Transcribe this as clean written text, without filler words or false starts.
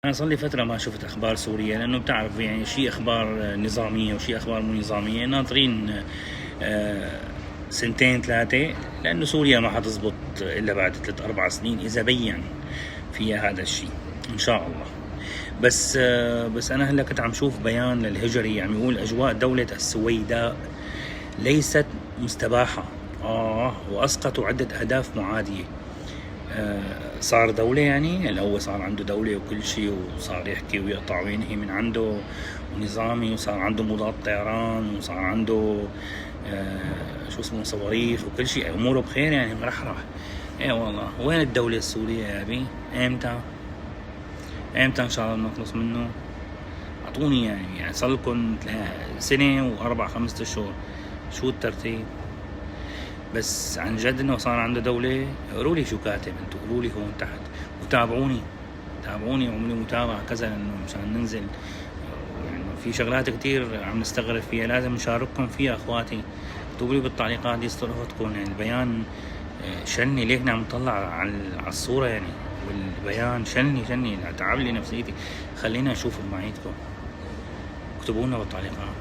أنا صار لي فترة ما شفت أخبار سوريا، لأنه بتعرف يعني شي أخبار نظامية وشي أخبار مو نظامية، ناطرين سنتين ثلاثة، لأنه سوريا ما حتزبط إلا بعد 3 4 سنين إذا بين فيها هذا الشي إن شاء الله. بس أنا هلا كنت عم شوف بيان للهجري عم يقول أجواء دولة السويداء ليست مستباحة، وأسقطوا عدة أهداف معادية. صار دولة، يعني هلا هو صار عنده دولة وكل شيء، وصار يحكي ويقطع وينهي من عنده ونظامي، وصار عنده مضاد طيران، وصار عنده شو اسمه صواريخ وكل شيء، أموره بخير يعني مرحرح. ايه والله، وين الدولة السورية يا أبي؟ امتى إن شاء الله نخلص منه؟ أعطوني يعني صار لكم سنة و4 5 أشهر، شو الترتيب؟ بس عن جد انه صار عنده دولة. قولوا لي شو كاتب انتو، قولوا لي هون تحت، وتابعوني وعملوا متابعة كذا، لانه مشان ننزل يعني في شغلات كتير عم نستغرب فيها، لازم نشارككم فيها اخواتي. اكتبوا لي بالتعليقات دي صراحتكم، يعني البيان شلني ليك عم نطلع على الصورة يعني، والبيان شلني تعب لي نفسيتي. خلينا نشوف بمعيدكم، اكتبوا لنا بالتعليقات.